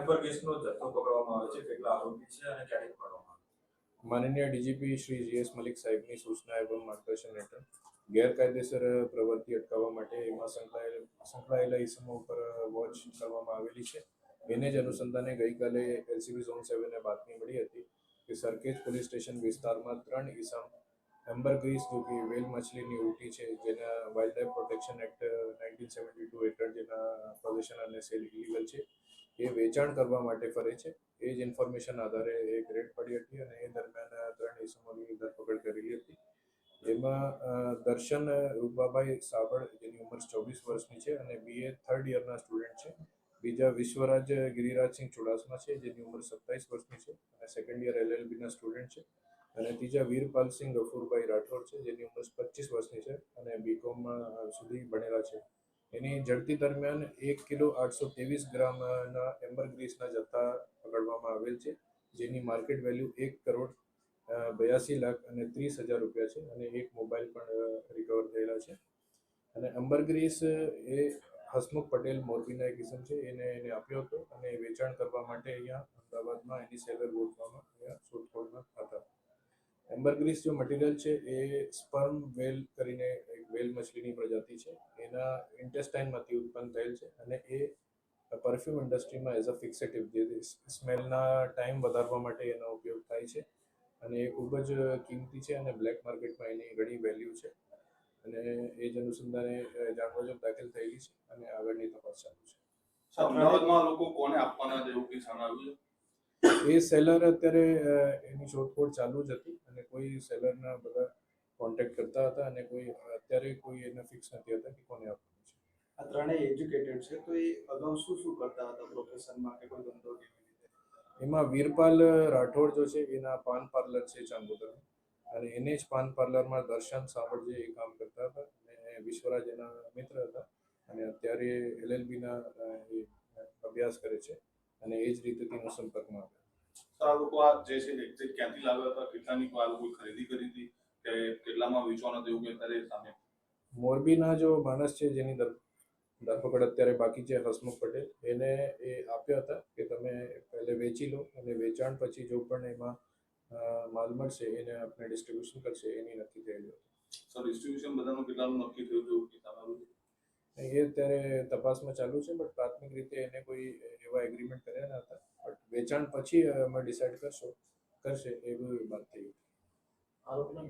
Amber ગેસનો જથ્થો પકડવામાં આવે છે, કેટલા આરોપી છે અને ક્યારે પકડવામાં આવે? માનનીય ડીજીપી શ્રી GS મલિક સાહેબની સૂચના એવં માર્ગદર્શન હેઠળ ગેરકાયદેસર પ્રવૃત્તિ અટકાવવા માટે એમાં સંકળાયેલા ઇસમો ઉપર વોચ કરવામાં આવેલી છે. એને જ અનુસંધાને ગઈકાલે LCB ઝોન 7ને બાતમી મળી હતી કે સરખેજ પોલીસ સ્ટેશન વિસ્તારમાં 3 ઇસમ એમ્બરગ્રીસ જો કે વેલ મછલીની ઉટી છે, જેના વાઇલ્ડ લાઇફ પ્રોટેક્શન એક્ટ 1972 હેઠળ જેના પોઝિશન અને સેલ ઇલીગલ છે, એ વેચાણ કરવા માટે ફરે છે. એ જ ઇન્ફોર્મેશન આધારે એક રેડ પડી હતી અને એ દરમિયાન 3 ઇસમોની ધરપકડ કરેલી હતી. એમાં દર્શન રૂપાભાઈ સાબળ, જેની ઉંમર 24 વર્ષની છે અને BA 3rd યરના સ્ટુડન્ટ છે. બીજા વિશ્વરાજ ગિરિરાજસિંહ ચુડાસમા છે, જેની ઉંમર 27 વર્ષની છે અને 2nd યર LLBના સ્ટુડન્ટ છે. અને ત્રીજા વીરપાલસિંહ ગફુરભાઈ રાઠોડ છે, જેની ઉંમર 25 વર્ષની છે અને BCom સુધી ભણેલા છે. એની ઝડપી દરમિયાન 1 કિલો 823 ગ્રામના એમ્બરગ્રીસના જથ્થા પકડવામાં આવેલ છે, જેની માર્કેટ વેલ્યુ 1 કરોડ 82 લાખ અને 30,000 રૂપિયા છે અને એક મોબાઈલ પણ રિકવર થયેલા છે. અને એમ્બરગ્રીસ એ હસમુખ પટેલ મોરબીના એક કિસ્મ છે, એને આપ્યો હતો અને વેચાણ કરવા માટે અહીંયા અમદાવાદમાં એની સેલર ગોઠવામાં અહીંયા શોધખોળમાં હતા. એમ્બરગ્રીસ જો મટીરિયલ છે એ સ્પર્મ વેલ કરીને એક વેલ મછલીની પ્રજાતિ છે, એના ઇન્ટેસ્ટાઇનમાંથી ઉત્પન્ન થયેલ છે અને એ પરફ્યુમ ઇન્ડસ્ટ્રીમાં એઝ અ ફિક્સેટિવ, જે સ્મેલના ટાઈમ વધારવા માટે એનો ઉપયોગ થાય છે અને એ ખૂબ જ કિંમતી છે અને બ્લેક માર્કેટમાં એની ઘણી વેલ્યુ છે. અને એ જ અનુસંધાને જાણવાજોગ દાખલ થયેલી છે અને આગળની તપાસ ચાલુ છે. અમદાવાદમાં લોકો કોને આપવાના છે એવું કંઈ સામે આવ્યું છે? એ સેલર અત્યારે એની શોધખોળ ચાલુ જ હતી અને કોઈ સેલરના બધા કોન્ટેક્ટ કરતા હતા અને અત્યારે કોઈ એને ફિક્સ નથી હતા કે કોને આપવાનું છે. આ ત્રણેય એજ્યુકેટેડ છે, તો એ અગાઉ શું કરતા હતા પ્રોફેશનમાં કે કોઈ ધંધો કેવી રીતે? એમાં વીરપાલ રાઠોડ જો છે એના પાન પાર્લર છે ચાંગોદરમાં અને એને જ પાન પાર્લરમાં દર્શન સાવળ જે એ કામ કરતા હતા અને વિશ્વરાજ એના મિત્ર હતા અને અત્યારે LLBના અભ્યાસ કરે છે અને એ જ રીતે તેનો સંપર્કમાં આવ્યો. આ લોકો આ જે છે એક્ઝેક્ટ ક્યાંથી લાવ્યા હતા, કેટલાની આ લોકો ખરીદી કરી હતી કે કેટલામાં વેચવાના હતું એવું કંઈ અત્યારે સામે? મોરબીના જો માણસ છે જેની ધરપકડ અત્યારે બાકી છે, હસમુખ પટેલ, એને એ આપ્યા હતા કે તમે પહેલે વેચી લો અને વેચાણ પછી જો પણ એમાં માલ મળશે એને આપણે ડિસ્ટ્રીબ્યુશન કરશે, એની નક્કી થયેલું હતું. સર, ડિસ્ટ્રીબ્યુશન બધાનું કેટલાનું નક્કી થયું હતું કે સામે? એ અત્યારે તપાસમાં ચાલુ છે, બટ પ્રાથમિક રીતે એને કોઈ એવા એગ્રીમેન્ટ કર્યા ન હતા, બટ વેચાણ પછી અમે ડિસાઇડ કરશે એવી વાત થઈ. આરોપીના